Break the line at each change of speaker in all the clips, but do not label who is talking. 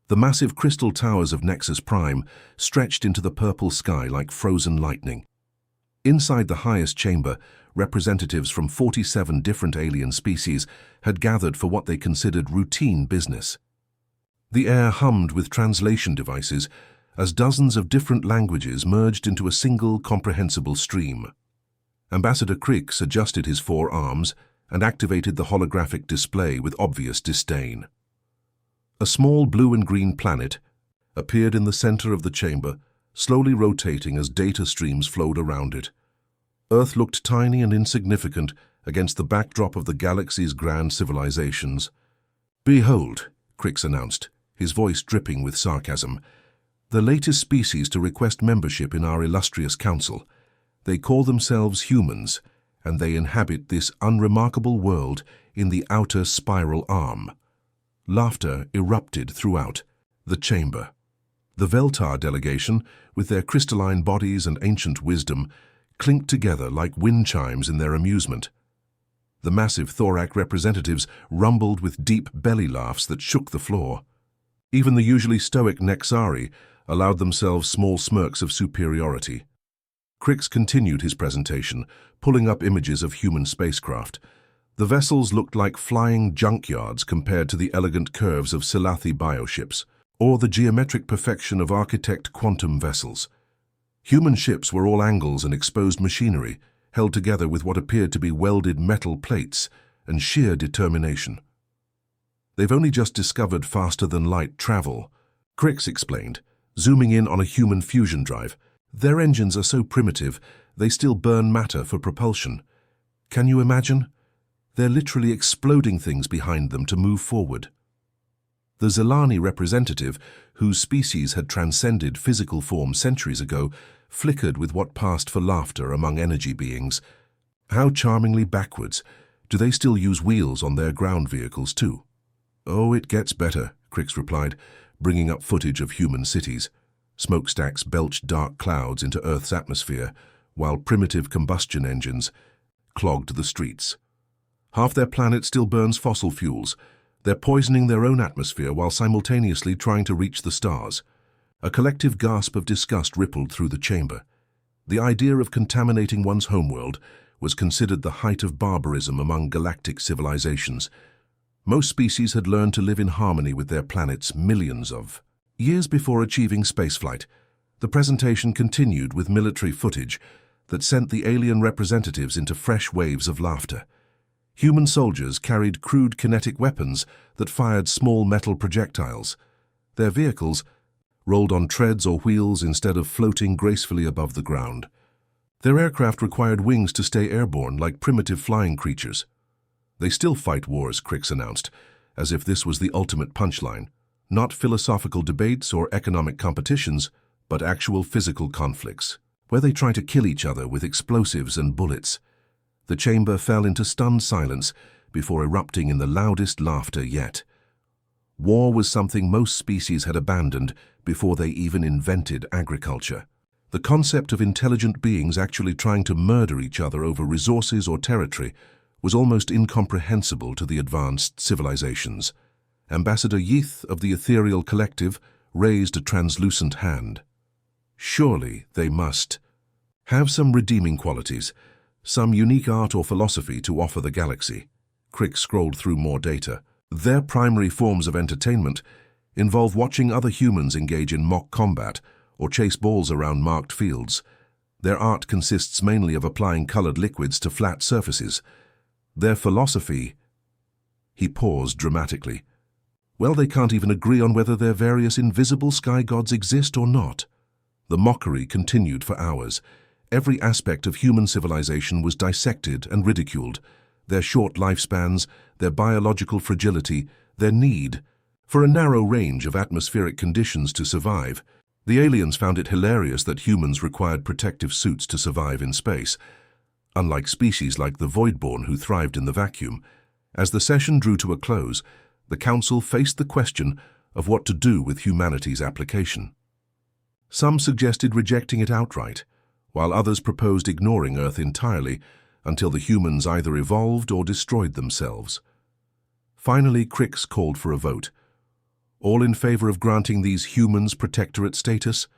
The massive crystal towers of Nexus Prime stretched into the purple sky like frozen lightning. Inside the highest chamber, representatives from 47 different alien species had gathered for what they considered routine business. The air hummed with translation devices as dozens of different languages merged into a single comprehensible stream. Ambassador Crix adjusted his 4 arms and activated the holographic display with obvious disdain. A small blue and green planet appeared in the center of the chamber, slowly rotating as data streams flowed around it. Earth looked tiny and insignificant against the backdrop of the galaxy's grand civilizations. "Behold," Crix announced, his voice dripping with sarcasm, "the latest species to request membership in our illustrious council. They call themselves humans, and they inhabit this unremarkable world in the outer spiral arm." Laughter erupted throughout the chamber. The Veltar delegation, with their crystalline bodies and ancient wisdom, clinked together like wind chimes in their amusement. The massive Thorak representatives rumbled with deep belly laughs that shook the floor. Even the usually stoic Nexari allowed themselves small smirks of superiority. Crix continued his presentation, pulling up images of human spacecraft. The vessels looked like flying junkyards compared to the elegant curves of Silathi bioships, or the geometric perfection of architect quantum vessels. Human ships were all angles and exposed machinery, held together with what appeared to be welded metal plates and sheer determination. "They've only just discovered faster-than-light travel," Crix explained, zooming in on a human fusion drive. "Their engines are so primitive, they still burn matter for propulsion. Can you imagine? They're literally exploding things behind them to move forward." The Zelani representative, whose species had transcended physical form centuries ago, flickered with what passed for laughter among energy beings. "How charmingly backwards. Do they still use wheels on their ground vehicles too?" "Oh, it gets better," Crix replied, bringing up footage of human cities. Smokestacks belched dark clouds into Earth's atmosphere, while primitive combustion engines clogged the streets. Half their planet still burns fossil fuels. They're poisoning their own atmosphere while simultaneously trying to reach the stars. A collective gasp of disgust rippled through the chamber. The idea of contaminating one's homeworld was considered the height of barbarism among galactic civilizations. Most species had learned to live in harmony with their planets millions of years before achieving spaceflight. The presentation continued with military footage that sent the alien representatives into fresh waves of laughter. Human soldiers carried crude kinetic weapons that fired small metal projectiles. Their vehicles rolled on treads or wheels instead of floating gracefully above the ground. Their aircraft required wings to stay airborne like primitive flying creatures. "They still fight wars," Crix announced, as if this was the ultimate punchline. Not philosophical debates or economic competitions, but actual physical conflicts, where they try to kill each other with explosives and bullets. The chamber fell into stunned silence before erupting in the loudest laughter yet. War was something most species had abandoned before they even invented agriculture. The concept of intelligent beings actually trying to murder each other over resources or territory was almost incomprehensible to the advanced civilizations. Ambassador Yeath of the Ethereal Collective raised a translucent hand. Surely they must have some redeeming qualities, some unique art or philosophy to offer the galaxy. Crix scrolled through more data. Their primary forms of entertainment involve watching other humans engage in mock combat or chase balls around marked fields. Their art consists mainly of applying colored liquids to flat surfaces. Their philosophy— He paused dramatically. "Well, they can't even agree on whether their various invisible sky gods exist or not." The mockery continued for hours. Every aspect of human civilization was dissected and ridiculed. Their short lifespans, their biological fragility, their need for a narrow range of atmospheric conditions to survive. The aliens found it hilarious that humans required protective suits to survive in space, unlike species like the Voidborn who thrived in the vacuum. As the session drew to a close, the Council faced the question of what to do with humanity's application. Some suggested rejecting it outright, while others proposed ignoring Earth entirely until the humans either evolved or destroyed themselves. Finally, Crix called for a vote. All in favor of granting these humans protectorate status?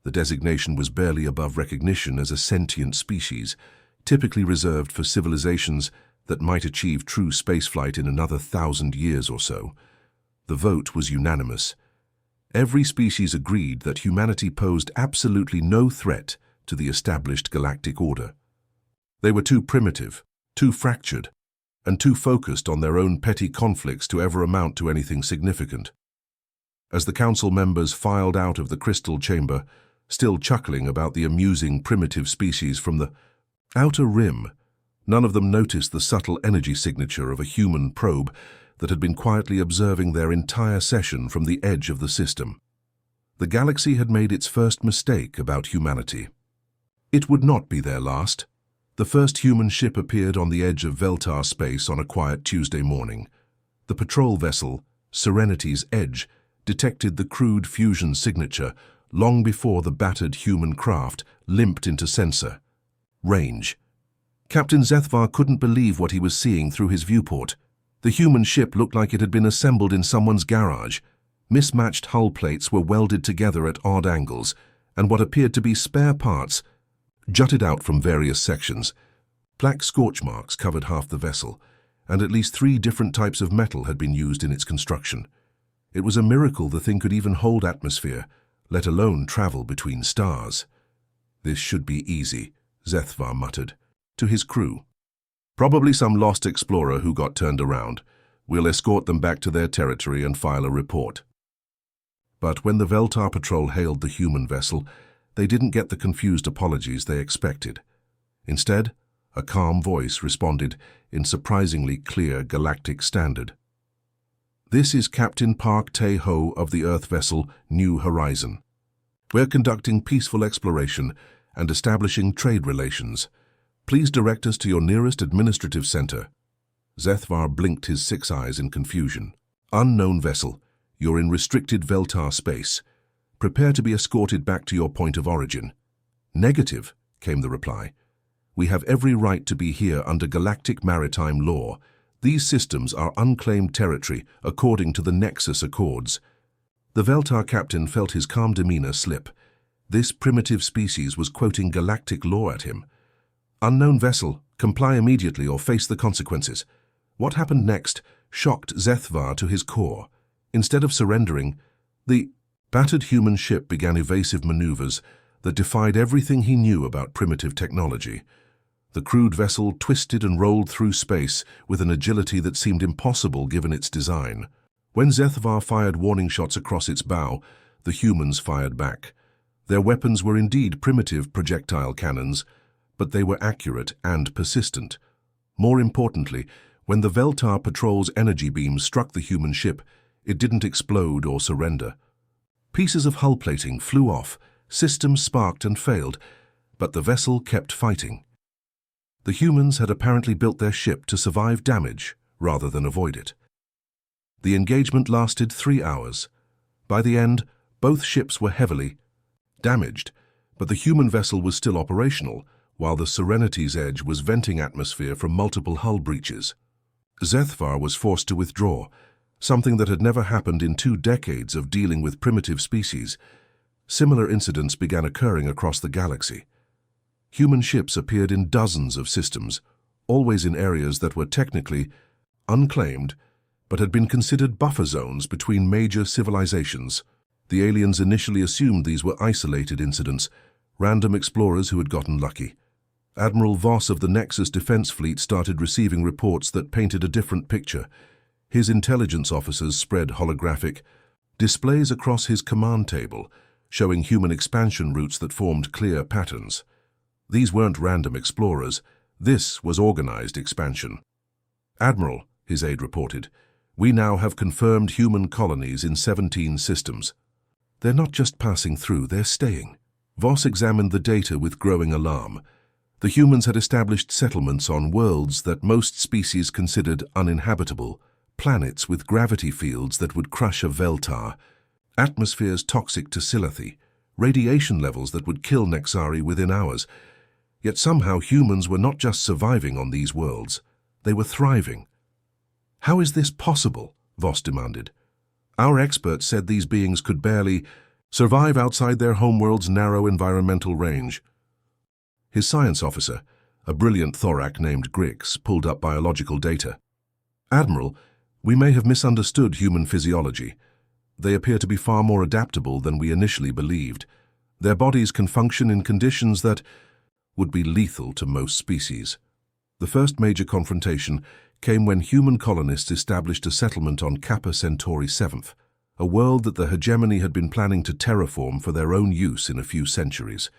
The designation was barely above recognition as a sentient species, typically reserved for civilizations that might achieve true spaceflight in another 1,000 years or so. The vote was unanimous. Every species agreed that humanity posed absolutely no threat to the established galactic order. They were too primitive, too fractured, and too focused on their own petty conflicts to ever amount to anything significant. As the council members filed out of the crystal chamber, still chuckling about the amusing primitive species from the outer rim, none of them noticed the subtle energy signature of a human probe that had been quietly observing their entire session from the edge of the system. The galaxy had made its first mistake about humanity. It would not be their last. The first human ship appeared on the edge of Veltar space on a quiet Tuesday morning. The patrol vessel, Serenity's Edge, detected the crude fusion signature long before the battered human craft limped into sensor range. Captain Zethvar couldn't believe what he was seeing through his viewport. The human ship looked like it had been assembled in someone's garage. Mismatched hull plates were welded together at odd angles, and what appeared to be spare parts jutted out from various sections. Black scorch marks covered half the vessel, and at least 3 different types of metal had been used in its construction. It was a miracle the thing could even hold atmosphere, let alone travel between stars. "This should be easy," Zethvar muttered to his crew. "Probably some lost explorer who got turned around. We'll escort them back to their territory and file a report." But when the Veltar patrol hailed the human vessel, they didn't get the confused apologies they expected. Instead, a calm voice responded in surprisingly clear galactic standard. "This is Captain Park Tae-ho of the Earth vessel New Horizon. We're conducting peaceful exploration and establishing trade relations. Please direct us to your nearest administrative center." Zethvar blinked his 6 eyes in confusion. "Unknown vessel, you're in restricted Veltar space. Prepare to be escorted back to your point of origin." "Negative," came the reply. "We have every right to be here under galactic maritime law. These systems are unclaimed territory according to the Nexus Accords." The Veltar captain felt his calm demeanor slip. This primitive species was quoting galactic law at him. "Unknown vessel, comply immediately or face the consequences." What happened next shocked Zethvar to his core. Instead of surrendering, the battered human ship began evasive maneuvers that defied everything he knew about primitive technology. The crude vessel twisted and rolled through space with an agility that seemed impossible given its design. When Zethvar fired warning shots across its bow, the humans fired back. Their weapons were indeed primitive projectile cannons, but they were accurate and persistent. More importantly, when the Veltar patrol's energy beams struck the human ship, it didn't explode or surrender. Pieces of hull plating flew off, systems sparked and failed, but the vessel kept fighting. The humans had apparently built their ship to survive damage rather than avoid it. The engagement lasted 3 hours. By the end, both ships were heavily damaged, but the human vessel was still operational, while the Serenity's Edge was venting atmosphere from multiple hull breaches. Zethvar was forced to withdraw, something that had never happened in 2 decades of dealing with primitive species. Similar incidents began occurring across the galaxy. Human ships appeared in dozens of systems, always in areas that were technically unclaimed, but had been considered buffer zones between major civilizations. The aliens initially assumed these were isolated incidents, random explorers who had gotten lucky. Admiral Voss of the Nexus Defense Fleet started receiving reports that painted a different picture. His intelligence officers spread holographic displays across his command table, showing human expansion routes that formed clear patterns. These weren't random explorers. This was organized expansion. "Admiral," his aide reported, "we now have confirmed human colonies in 17 systems. They're not just passing through, they're staying." Voss examined the data with growing alarm. The humans had established settlements on worlds that most species considered uninhabitable, planets with gravity fields that would crush a Veltar, atmospheres toxic to Silathy, radiation levels that would kill Nexari within hours. Yet somehow humans were not just surviving on these worlds, they were thriving. "How is this possible?" Voss demanded. Our experts said these beings could barely survive outside their homeworld's narrow environmental range. His science officer, a brilliant thorac named Grix, pulled up biological data. Admiral, we may have misunderstood human physiology. They appear to be far more adaptable than we initially believed. Their bodies can function in conditions that would be lethal to most species. The first major confrontation came when human colonists established a settlement on Kappa Centauri 7th, a world that the hegemony had been planning to terraform for their own use in a few centuries.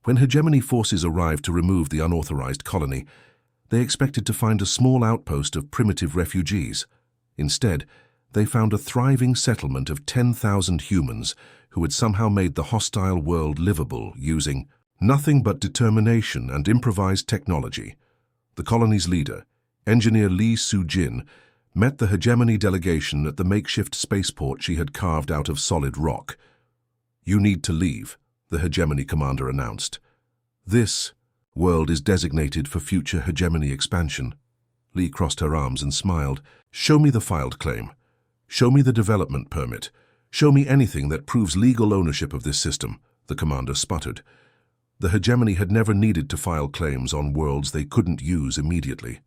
When hegemony forces arrived to remove the unauthorized colony, they expected to find a small outpost of primitive refugees. Instead, they found a thriving settlement of 10,000 humans who had somehow made the hostile world livable using nothing but determination and improvised technology. The colony's leader, engineer Lee Soo-jin, met the hegemony delegation at the makeshift spaceport she had carved out of solid rock. "You need to leave," the hegemony commander announced. "This world is designated for future hegemony expansion." Lee crossed her arms and smiled. "Show me the filed claim. Show me the development permit. Show me anything that proves legal ownership of this system," the commander sputtered. The hegemony had never needed to file claims on worlds they couldn't use immediately.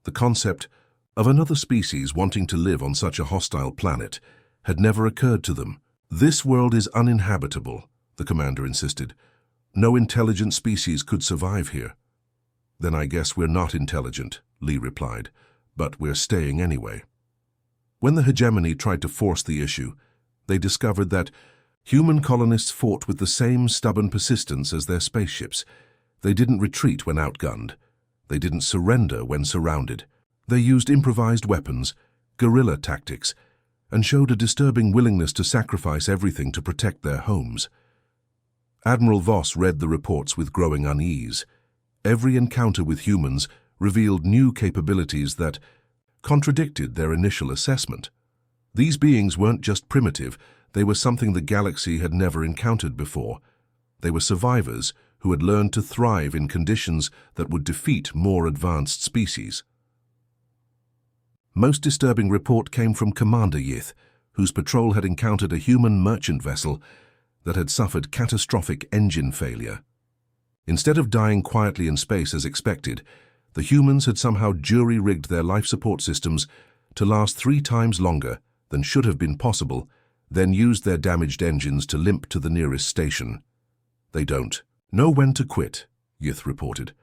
The concept of another species wanting to live on such a hostile planet had never occurred to them. "This world is uninhabitable," the commander insisted. "No intelligent species could survive here." "Then I guess we're not intelligent," Lee replied, "but we're staying anyway." When the hegemony tried to force the issue, they discovered that human colonists fought with the same stubborn persistence as their spaceships. They didn't retreat when outgunned. They didn't surrender when surrounded. They used improvised weapons, guerrilla tactics, and showed a disturbing willingness to sacrifice everything to protect their homes. Admiral Voss read the reports with growing unease. Every encounter with humans revealed new capabilities that contradicted their initial assessment. These beings weren't just primitive, they were something the galaxy had never encountered before. They were survivors who had learned to thrive in conditions that would defeat more advanced species. Most disturbing report came from Commander Yith, whose patrol had encountered a human merchant vessel that had suffered catastrophic engine failure. Instead of dying quietly in space as expected, the humans had somehow jury-rigged their life support systems to last 3 times longer than should have been possible, then used their damaged engines to limp to the nearest station. "They don't know when to quit," Yith reported.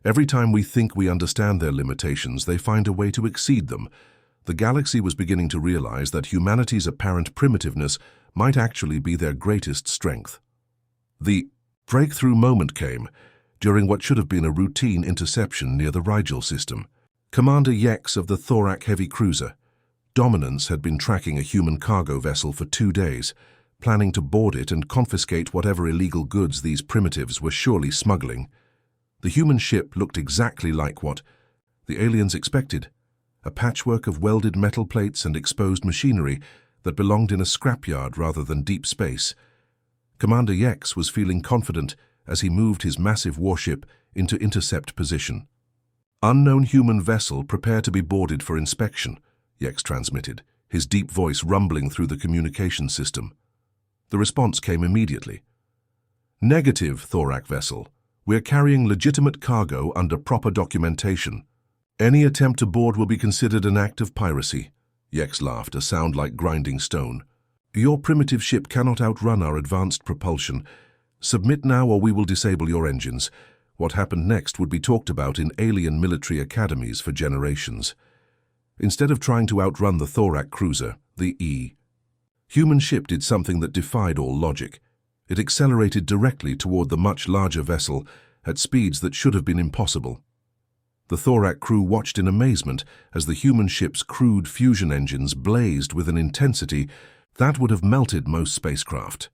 "Every time we think we understand their limitations, they find a way to exceed them." The galaxy was beginning to realize that humanity's apparent primitiveness might actually be their greatest strength. The breakthrough moment came during what should have been a routine interception near the Rigel system. Commander Yex of the Thorak heavy cruiser, Dominance, had been tracking a human cargo vessel for 2 days, planning to board it and confiscate whatever illegal goods these primitives were surely smuggling. The human ship looked exactly like what the aliens expected, a patchwork of welded metal plates and exposed machinery that belonged in a scrapyard rather than deep space. Commander Yex was feeling confident as he moved his massive warship into intercept position. "Unknown human vessel, prepare to be boarded for inspection," Yex transmitted, his deep voice rumbling through the communication system. The response came immediately. "Negative, Thorak vessel. We're carrying legitimate cargo under proper documentation. Any attempt to board will be considered an act of piracy." Yex laughed, a sound like grinding stone. "Your primitive ship cannot outrun our advanced propulsion. Submit now or we will disable your engines." What happened next would be talked about in alien military academies for generations. Instead of trying to outrun the Thorak cruiser, the human ship did something that defied all logic. It accelerated directly toward the much larger vessel at speeds that should have been impossible. The Thorak crew watched in amazement as the human ship's crude fusion engines blazed with an intensity that would have melted most spacecraft.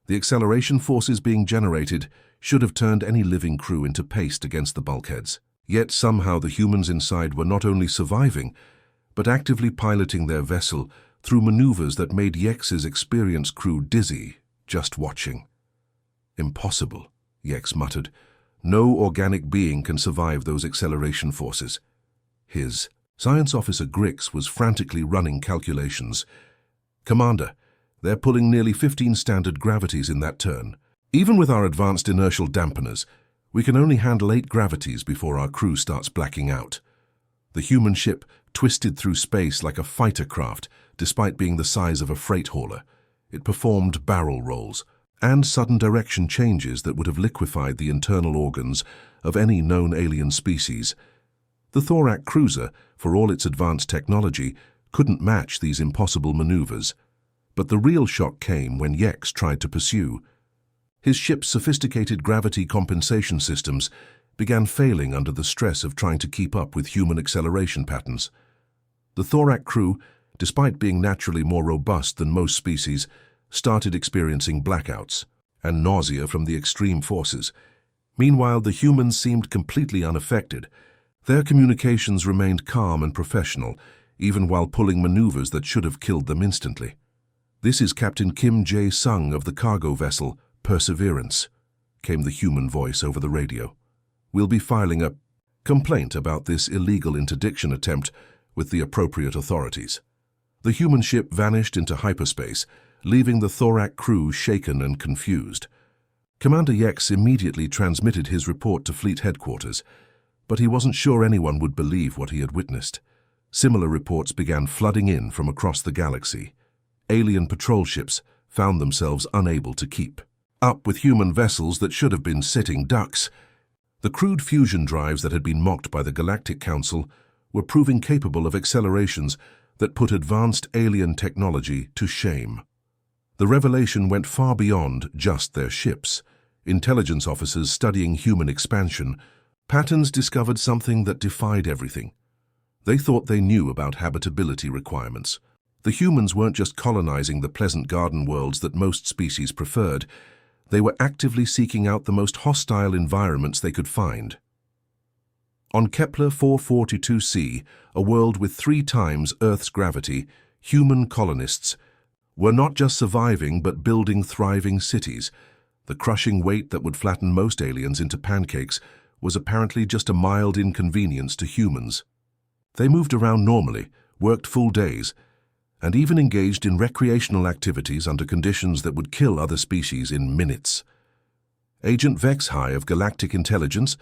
The acceleration forces being generated should have turned any living crew into paste against the bulkheads. Yet somehow the humans inside were not only surviving, but actively piloting their vessel through maneuvers that made Yex's experienced crew dizzy just watching. "Impossible," Yex muttered. "No organic being can survive those acceleration forces." His science officer Grix was frantically running calculations. "Commander, they're pulling nearly 15 standard gravities in that turn. Even with our advanced inertial dampeners, we can only handle 8 gravities before our crew starts blacking out." The human ship twisted through space like a fighter craft, despite being the size of a freight hauler. It performed barrel rolls and sudden direction changes that would have liquefied the internal organs of any known alien species. The Thorak cruiser, for all its advanced technology, couldn't match these impossible maneuvers. But the real shock came when Yex tried to pursue. His ship's sophisticated gravity compensation systems began failing under the stress of trying to keep up with human acceleration patterns. The Thorak crew, despite being naturally more robust than most species, started experiencing blackouts and nausea from the extreme forces. Meanwhile, the humans seemed completely unaffected. Their communications remained calm and professional, even while pulling maneuvers that should have killed them instantly. "This is Captain Kim Jae-sung of the cargo vessel Perseverance," came the human voice over the radio. "We'll be filing a complaint about this illegal interdiction attempt with the appropriate authorities." The human ship vanished into hyperspace, leaving the Thorak crew shaken and confused. Commander Yex immediately transmitted his report to Fleet Headquarters, but he wasn't sure anyone would believe what he had witnessed. Similar reports began flooding in from across the galaxy. Alien patrol ships found themselves unable to keep up with human vessels that should have been sitting ducks. The crude fusion drives that had been mocked by the Galactic Council were proving capable of accelerations that put advanced alien technology to shame. The revelation went far beyond just their ships. Intelligence officers studying human expansion patterns discovered something that defied everything. They thought they knew about habitability requirements. The humans weren't just colonizing the pleasant garden worlds that most species preferred. They were actively seeking out the most hostile environments they could find. On Kepler 442c, a world with 3 times Earth's gravity, human colonists were not just surviving but building thriving cities. The crushing weight that would flatten most aliens into pancakes was apparently just a mild inconvenience to humans. They moved around normally, worked full days, and even engaged in recreational activities under conditions that would kill other species in minutes. Agent Vexhai of Galactic Intelligence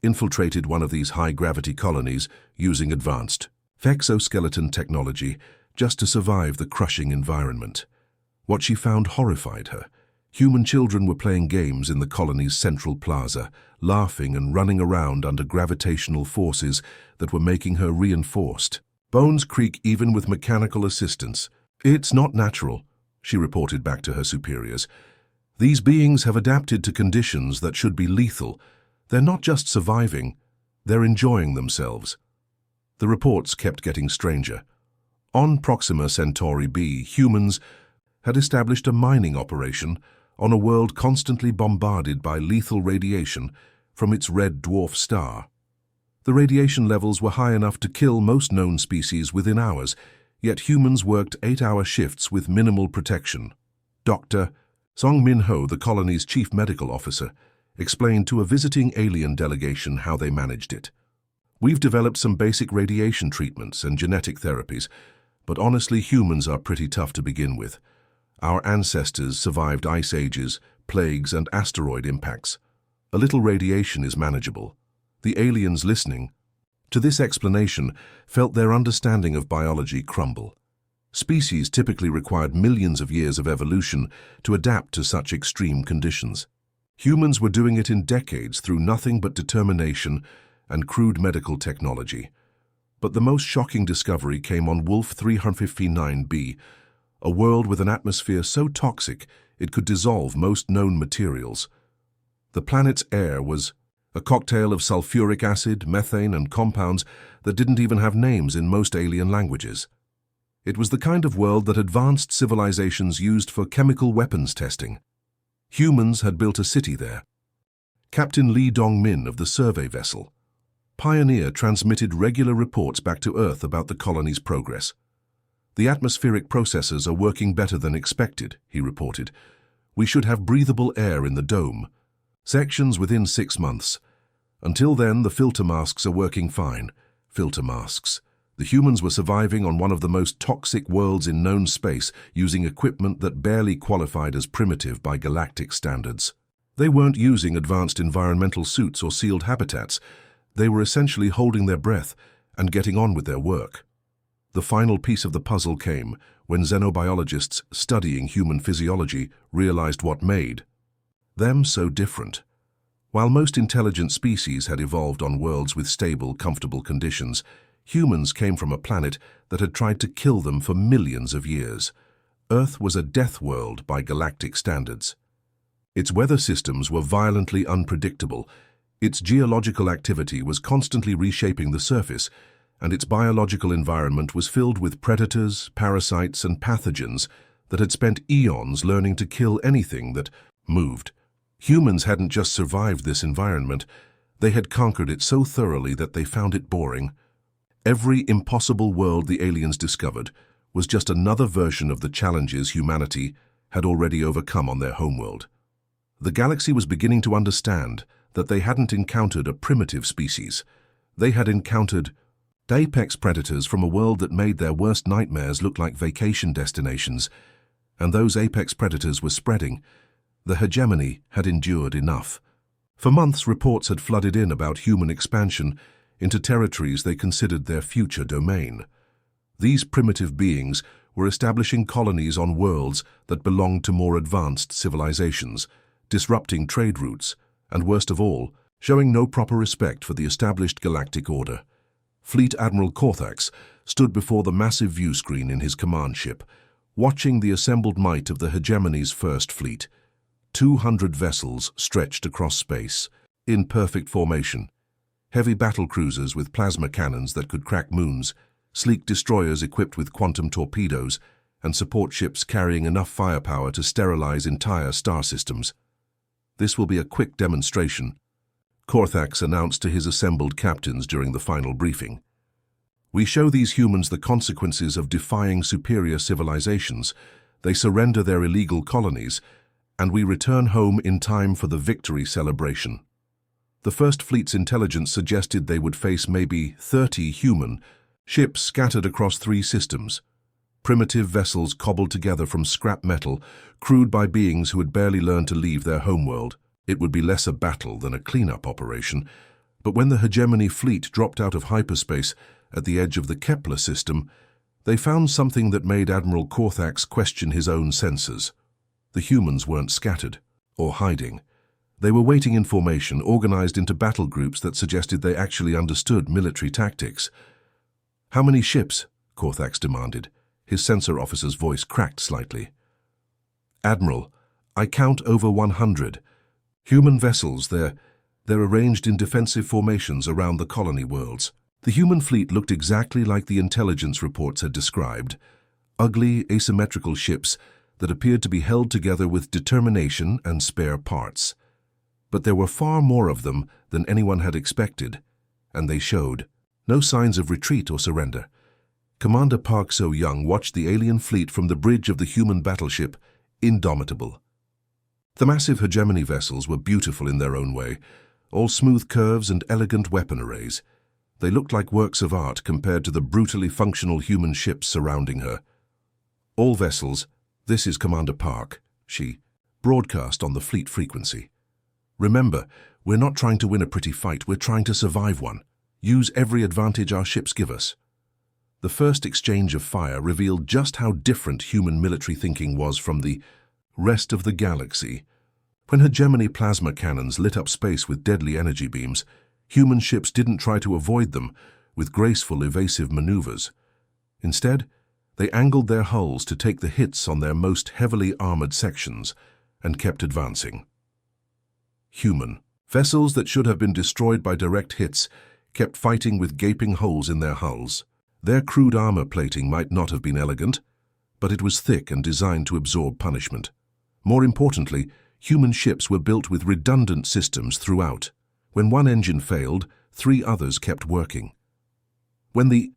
infiltrated one of these high-gravity colonies using advanced exoskeleton technology just to survive the crushing environment. What she found horrified her. Human children were playing games in the colony's central plaza, laughing and running around under gravitational forces that were making her reinforced. Bones creak even with mechanical assistance. "It's not natural," she reported back to her superiors. "These beings have adapted to conditions that should be lethal. They're not just surviving, they're enjoying themselves." The reports kept getting stranger. On Proxima Centauri b, humans had established a mining operation on a world constantly bombarded by lethal radiation from its red dwarf star. The radiation levels were high enough to kill most known species within hours, yet humans worked 8-hour shifts with minimal protection. Dr. Song Min-ho, the colony's chief medical officer, explained to a visiting alien delegation how they managed it. "We've developed some basic radiation treatments and genetic therapies, but honestly, humans are pretty tough to begin with. Our ancestors survived ice ages, plagues, and asteroid impacts. A little radiation is manageable." The aliens listening to this explanation felt their understanding of biology crumble. Species typically required millions of years of evolution to adapt to such extreme conditions. Humans were doing it in decades through nothing but determination and crude medical technology. But the most shocking discovery came on Wolf 359b, a world with an atmosphere so toxic it could dissolve most known materials. The planet's air was a cocktail of sulfuric acid, methane, and compounds that didn't even have names in most alien languages. It was the kind of world that advanced civilizations used for chemical weapons testing. Humans had built a city there. Captain Lee Dong-min of the survey vessel Pioneer transmitted regular reports back to Earth about the colony's progress. "The atmospheric processes are working better than expected," he reported. "We should have breathable air in the dome. Sections within 6 months. Until then, the filter masks are working fine." Filter masks. The humans were surviving on one of the most toxic worlds in known space, using equipment that barely qualified as primitive by galactic standards. They weren't using advanced environmental suits or sealed habitats. They were essentially holding their breath and getting on with their work. The final piece of the puzzle came when xenobiologists studying human physiology realized what made them so different. While most intelligent species had evolved on worlds with stable, comfortable conditions, humans came from a planet that had tried to kill them for millions of years. Earth was a death world by galactic standards. Its weather systems were violently unpredictable. Its geological activity was constantly reshaping the surface, and its biological environment was filled with predators, parasites, and pathogens that had spent eons learning to kill anything that moved. Humans hadn't just survived this environment, they had conquered it so thoroughly that they found it boring. Every impossible world the aliens discovered was just another version of the challenges humanity had already overcome on their homeworld. The galaxy was beginning to understand that they hadn't encountered a primitive species. They had encountered apex predators from a world that made their worst nightmares look like vacation destinations, and those apex predators were spreading. The hegemony had endured enough. For months, reports had flooded in about human expansion into territories they considered their future domain. These primitive beings were establishing colonies on worlds that belonged to more advanced civilizations, disrupting trade routes, and worst of all, showing no proper respect for the established galactic order. Fleet Admiral Korthax stood before the massive view screen in his command ship, watching the assembled might of the hegemony's first fleet. 200 vessels stretched across space, in perfect formation. Heavy battle cruisers with plasma cannons that could crack moons, sleek destroyers equipped with quantum torpedoes, and support ships carrying enough firepower to sterilize entire star systems. "This will be a quick demonstration," Korthax announced to his assembled captains during the final briefing. "We show these humans the consequences of defying superior civilizations. They surrender their illegal colonies, and we return home in time for the victory celebration." The First Fleet's intelligence suggested they would face maybe 30 human ships scattered across 3 systems. Primitive vessels cobbled together from scrap metal, crewed by beings who had barely learned to leave their homeworld. It would be less a battle than a cleanup operation. But when the hegemony fleet dropped out of hyperspace at the edge of the Kepler system, they found something that made Admiral Korthax question his own senses. The humans weren't scattered or hiding. They were waiting in formation, organized into battle groups that suggested they actually understood military tactics. "How many ships?" Korthax demanded. His sensor officer's voice cracked slightly. "Admiral, I count over 100. Human vessels, they're arranged in defensive formations around the colony worlds." The human fleet looked exactly like the intelligence reports had described. Ugly, asymmetrical ships that appeared to be held together with determination and spare parts. But there were far more of them than anyone had expected, and they showed no signs of retreat or surrender. Commander Park So-young watched the alien fleet from the bridge of the human battleship, Indomitable. The massive hegemony vessels were beautiful in their own way, all smooth curves and elegant weapon arrays. They looked like works of art compared to the brutally functional human ships surrounding her. "All vessels, this is Commander Park," she broadcast on the fleet frequency. "Remember, we're not trying to win a pretty fight, we're trying to survive one. Use every advantage our ships give us." The first exchange of fire revealed just how different human military thinking was from the rest of the galaxy. When hegemony plasma cannons lit up space with deadly energy beams, human ships didn't try to avoid them with graceful, evasive maneuvers. Instead, they angled their hulls to take the hits on their most heavily armored sections and kept advancing. Human vessels that should have been destroyed by direct hits kept fighting with gaping holes in their hulls. Their crude armor plating might not have been elegant, but it was thick and designed to absorb punishment. More importantly, human ships were built with redundant systems throughout. When one engine failed, 3 others kept working. When the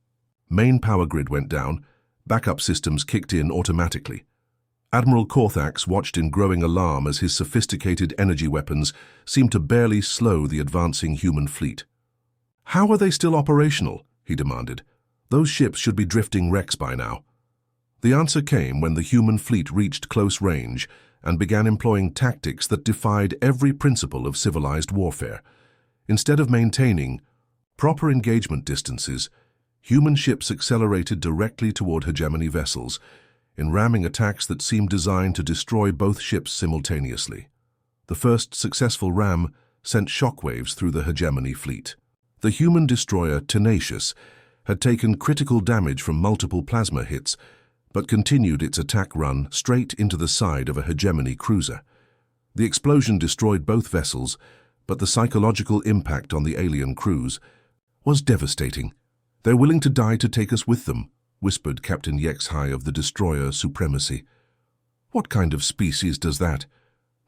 main power grid went down, backup systems kicked in automatically. Admiral Korthax watched in growing alarm as his sophisticated energy weapons seemed to barely slow the advancing human fleet. "How are they still operational?" he demanded. Those ships should be drifting wrecks by now. The answer came when the human fleet reached close range and began employing tactics that defied every principle of civilized warfare. Instead of maintaining proper engagement distances, human ships accelerated directly toward hegemony vessels, in ramming attacks that seemed designed to destroy both ships simultaneously. The first successful ram sent shockwaves through the hegemony fleet. The human destroyer Tenacious had taken critical damage from multiple plasma hits, but continued its attack run straight into the side of a hegemony cruiser. The explosion destroyed both vessels, but the psychological impact on the alien crews was devastating. "They're willing to die to take us with them," whispered Captain Yexhai of the destroyer Supremacy. What kind of species does that?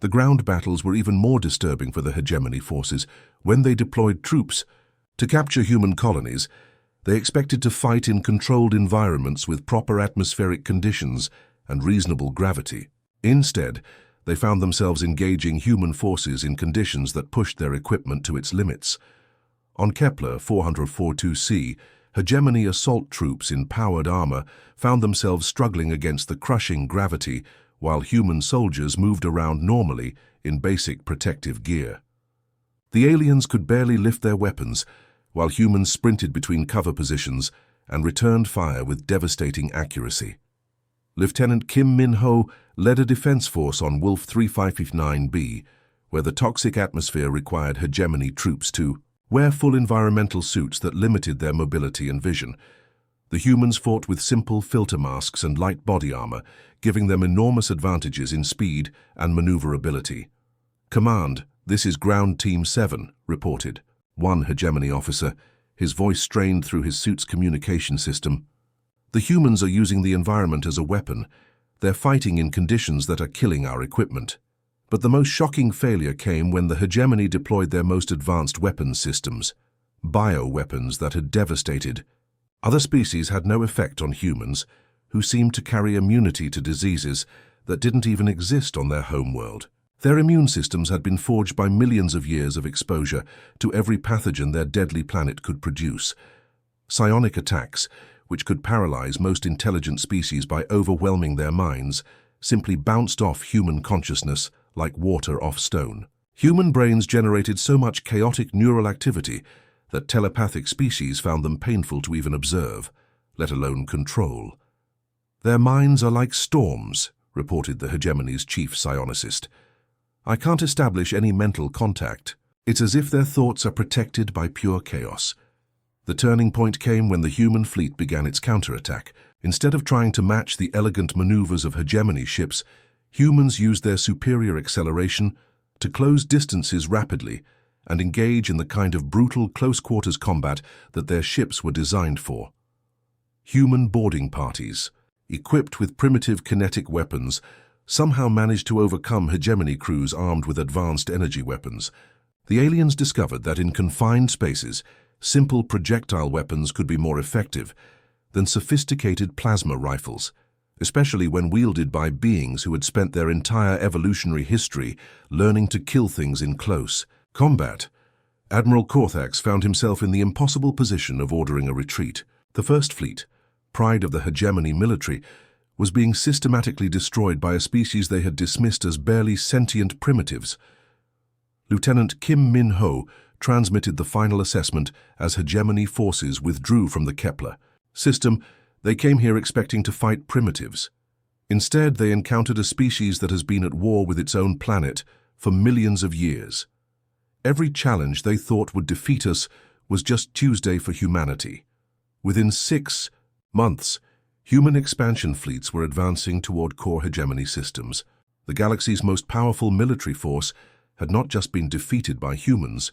The ground battles were even more disturbing for the hegemony forces. When they deployed troops to capture human colonies, they expected to fight in controlled environments with proper atmospheric conditions and reasonable gravity. Instead, they found themselves engaging human forces in conditions that pushed their equipment to its limits. On Kepler 442c, hegemony assault troops in powered armor found themselves struggling against the crushing gravity, while human soldiers moved around normally in basic protective gear. The aliens could barely lift their weapons, while humans sprinted between cover positions and returned fire with devastating accuracy. Lieutenant Kim Min-ho led a defense force on Wolf 3559b, where the toxic atmosphere required hegemony troops to wear full environmental suits that limited their mobility and vision. The humans fought with simple filter masks and light body armor, giving them enormous advantages in speed and maneuverability. "Command, this is Ground Team 7, reported one hegemony officer, his voice strained through his suit's communication system. "The humans are using the environment as a weapon. They're fighting in conditions that are killing our equipment." But the most shocking failure came when the hegemony deployed their most advanced weapons systems, bioweapons that had devastated. Other species had no effect on humans, who seemed to carry immunity to diseases that didn't even exist on their homeworld. Their immune systems had been forged by millions of years of exposure to every pathogen their deadly planet could produce. Psionic attacks, which could paralyze most intelligent species by overwhelming their minds, simply bounced off human consciousness like water off stone. Human brains generated so much chaotic neural activity that telepathic species found them painful to even observe, let alone control. "Their minds are like storms," reported the hegemony's chief psionicist. "I can't establish any mental contact. It's as if their thoughts are protected by pure chaos." The turning point came when the human fleet began its counterattack. Instead of trying to match the elegant maneuvers of hegemony ships, humans used their superior acceleration to close distances rapidly and engage in the kind of brutal close-quarters combat that their ships were designed for. Human boarding parties, equipped with primitive kinetic weapons, somehow managed to overcome hegemony crews armed with advanced energy weapons. The aliens discovered that in confined spaces, simple projectile weapons could be more effective than sophisticated plasma rifles, especially when wielded by beings who had spent their entire evolutionary history learning to kill things in close combat. Admiral Korthax found himself in the impossible position of ordering a retreat. The First Fleet, pride of the hegemony military, was being systematically destroyed by a species they had dismissed as barely sentient primitives. Lieutenant Kim Min-ho transmitted the final assessment as hegemony forces withdrew from the Kepler system. They came here expecting to fight primitives. Instead, they encountered a species that has been at war with its own planet for millions of years. Every challenge they thought would defeat us was just Tuesday for humanity. Within 6 months, human expansion fleets were advancing toward core hegemony systems. The galaxy's most powerful military force had not just been defeated by humans,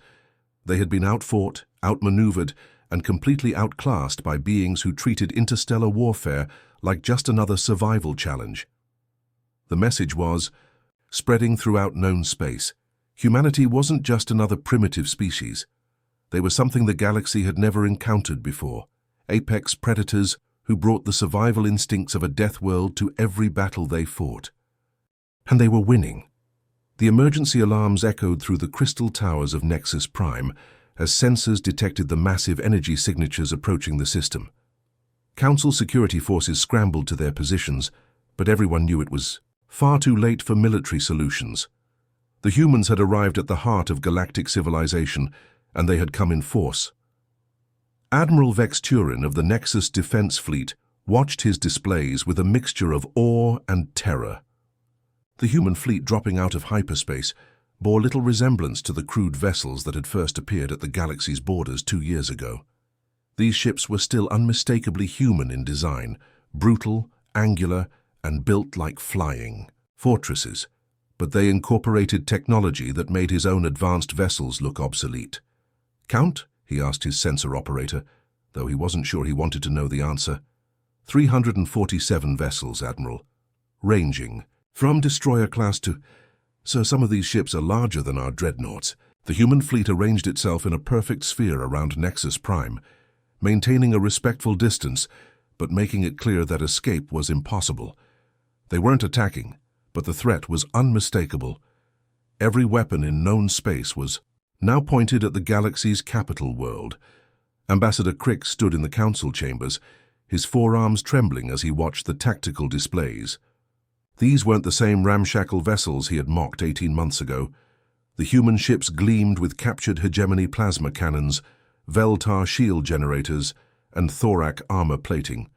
they had been outfought, outmaneuvered, and completely outclassed by beings who treated interstellar warfare like just another survival challenge. The message was, spreading throughout known space, humanity wasn't just another primitive species. They were something the galaxy had never encountered before, apex predators who brought the survival instincts of a death world to every battle they fought. And they were winning. The emergency alarms echoed through the crystal towers of Nexus Prime as sensors detected the massive energy signatures approaching the system. Council security forces scrambled to their positions, but everyone knew it was far too late for military solutions. The humans had arrived at the heart of galactic civilization, and they had come in force. Admiral Vex Turin of the Nexus Defense Fleet watched his displays with a mixture of awe and terror. The human fleet dropping out of hyperspace bore little resemblance to the crude vessels that had first appeared at the galaxy's borders 2 years ago. These ships were still unmistakably human in design, brutal, angular, and built like flying fortresses, but they incorporated technology that made his own advanced vessels look obsolete. "Count?" he asked his sensor operator, though he wasn't sure he wanted to know the answer. 347 vessels, Admiral, ranging from destroyer class to... So some of these ships are larger than our dreadnoughts. The human fleet arranged itself in a perfect sphere around Nexus Prime, maintaining a respectful distance, but making it clear that escape was impossible. They weren't attacking, but the threat was unmistakable. Every weapon in known space was now pointed at the galaxy's capital world. Ambassador Crick stood in the council chambers, his forearms trembling as he watched the tactical displays. These weren't the same ramshackle vessels he had mocked 18 months ago. The human ships gleamed with captured hegemony plasma cannons, Veltar shield generators, and thorac armor plating.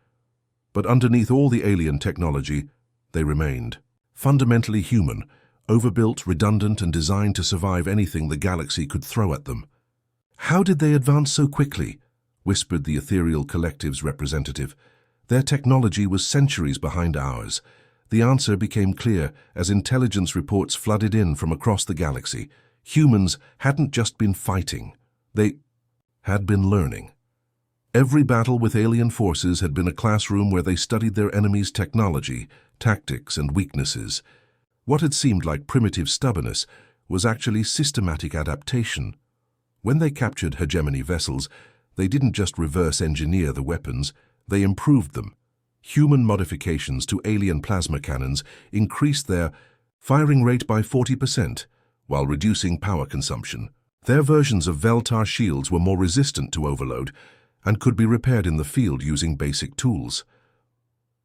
But underneath all the alien technology, they remained fundamentally human, overbuilt, redundant, and designed to survive anything the galaxy could throw at them. "How did they advance so quickly?" whispered the Ethereal Collective's representative. "Their technology was centuries behind ours." The answer became clear as intelligence reports flooded in from across the galaxy. Humans hadn't just been fighting. They had been learning. Every battle with alien forces had been a classroom where they studied their enemy's technology, tactics, and weaknesses. What had seemed like primitive stubbornness was actually systematic adaptation. When they captured hegemony vessels, they didn't just reverse engineer the weapons, they improved them. Human modifications to alien plasma cannons increased their firing rate by 40%, while reducing power consumption. Their versions of Veltar shields were more resistant to overload and could be repaired in the field using basic tools.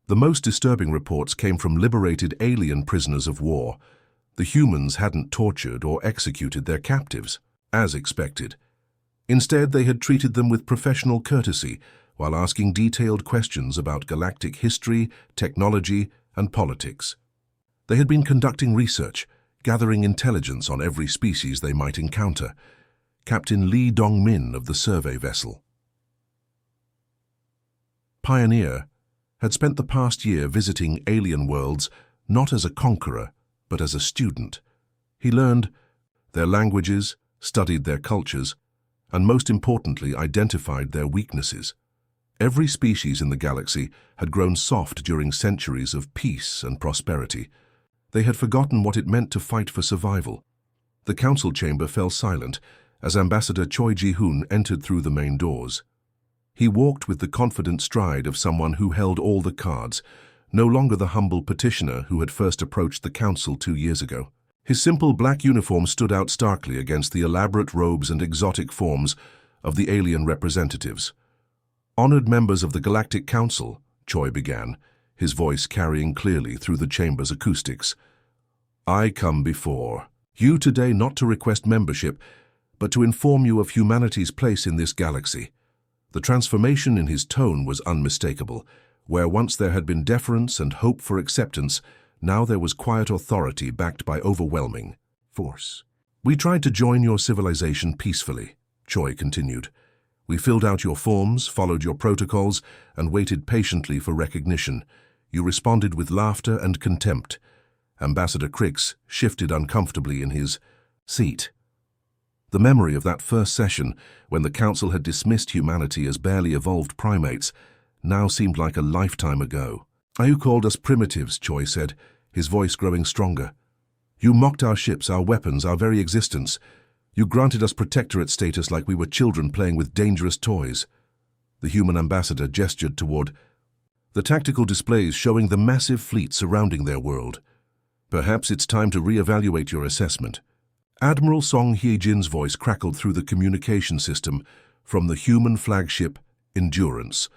The most disturbing reports came from liberated alien prisoners of war. The humans hadn't tortured or executed their captives, as expected. Instead, they had treated them with professional courtesy, while asking detailed questions about galactic history, technology, and politics. They had been conducting research, gathering intelligence on every species they might encounter. Captain Lee Dong-min of the survey vessel Pioneer had spent the past year visiting alien worlds not as a conqueror, but as a student. He learned their languages, studied their cultures, and most importantly, identified their weaknesses. Every species in the galaxy had grown soft during centuries of peace and prosperity. They had forgotten what it meant to fight for survival. The council chamber fell silent as Ambassador Choi Ji-hoon entered through the main doors. He walked with the confident stride of someone who held all the cards, no longer the humble petitioner who had first approached the council 2 years ago. His simple black uniform stood out starkly against the elaborate robes and exotic forms of the alien representatives. "Honored members of the Galactic Council," Choi began, his voice carrying clearly through the chamber's acoustics. "I come before you today not to request membership, but to inform you of humanity's place in this galaxy." The transformation in his tone was unmistakable. Where once there had been deference and hope for acceptance, now there was quiet authority backed by overwhelming force. "We tried to join your civilization peacefully," Choi continued. "We filled out your forms, followed your protocols, and waited patiently for recognition. You responded with laughter and contempt." Ambassador Crix shifted uncomfortably in his seat. The memory of that first session, when the Council had dismissed humanity as barely evolved primates, now seemed like a lifetime ago. "You called us primitives," Choi said, his voice growing stronger. "You mocked our ships, our weapons, our very existence. You granted us protectorate status like we were children playing with dangerous toys." The human ambassador gestured toward the tactical displays showing the massive fleet surrounding their world. "Perhaps it's time to reevaluate your assessment." Admiral Song Hye-jin's voice crackled through the communication system from the human flagship Endurance.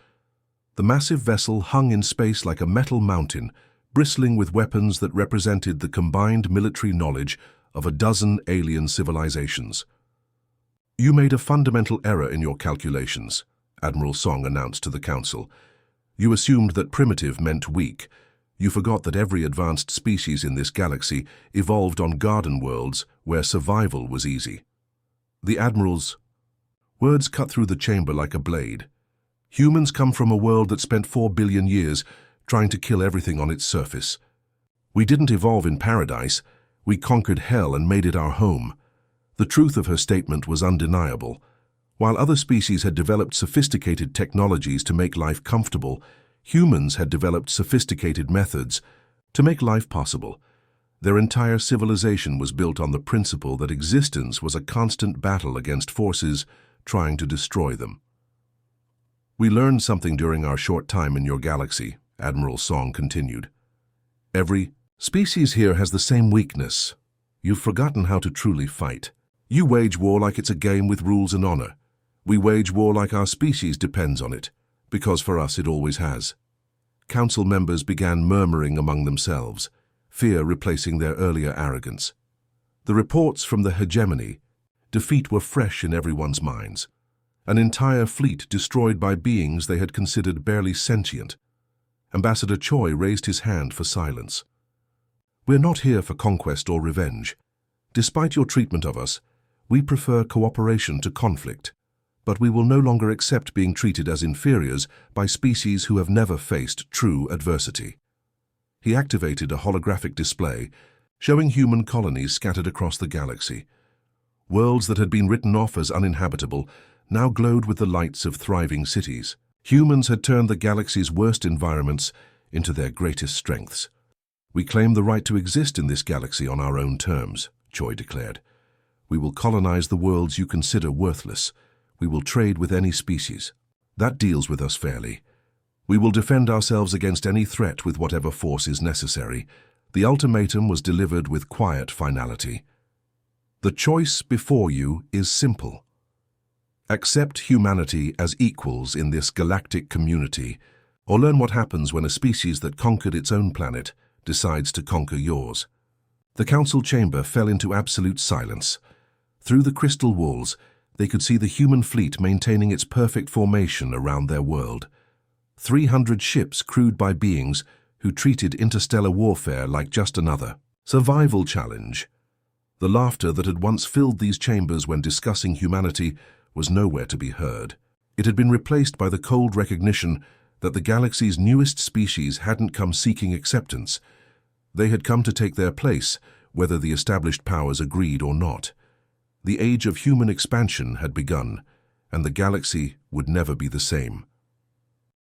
The massive vessel hung in space like a metal mountain, bristling with weapons that represented the combined military knowledge of a dozen alien civilizations. "You made a fundamental error in your calculations," Admiral Song announced to the Council. "You assumed that primitive meant weak. You forgot that every advanced species in this galaxy evolved on garden worlds where survival was easy." The Admiral's words cut through the chamber like a blade. "Humans come from a world that spent 4 billion years trying to kill everything on its surface. We didn't evolve in paradise. We conquered hell and made it our home." The truth of her statement was undeniable. While other species had developed sophisticated technologies to make life comfortable, humans had developed sophisticated methods to make life possible. Their entire civilization was built on the principle that existence was a constant battle against forces trying to destroy them. "We learned something during our short time in your galaxy," Admiral Song continued. "Every species here has the same weakness. You've forgotten how to truly fight. You wage war like it's a game with rules and honor. We wage war like our species depends on it, because for us it always has." Council members began murmuring among themselves, fear replacing their earlier arrogance. The reports from the hegemony defeat were fresh in everyone's minds. An entire fleet destroyed by beings they had considered barely sentient. Ambassador Choi raised his hand for silence. "We're not here for conquest or revenge. Despite your treatment of us, we prefer cooperation to conflict, but we will no longer accept being treated as inferiors by species who have never faced true adversity." He activated a holographic display, showing human colonies scattered across the galaxy. Worlds that had been written off as uninhabitable now glowed with the lights of thriving cities. Humans had turned the galaxy's worst environments into their greatest strengths. "We claim the right to exist in this galaxy on our own terms," Choi declared. "We will colonize the worlds you consider worthless. We will trade with any species. That deals with us fairly. We will defend ourselves against any threat with whatever force is necessary." The ultimatum was delivered with quiet finality. "The choice before you is simple. Accept humanity as equals in this galactic community, or learn what happens when a species that conquered its own planet decides to conquer yours." The council chamber fell into absolute silence. Through the crystal walls, they could see the human fleet maintaining its perfect formation around their world. 300 ships crewed by beings who treated interstellar warfare like just another survival challenge. The laughter that had once filled these chambers when discussing humanity was nowhere to be heard. It had been replaced by the cold recognition that the galaxy's newest species hadn't come seeking acceptance. They had come to take their place, whether the established powers agreed or not. The age of human expansion had begun, and the galaxy would never be the same.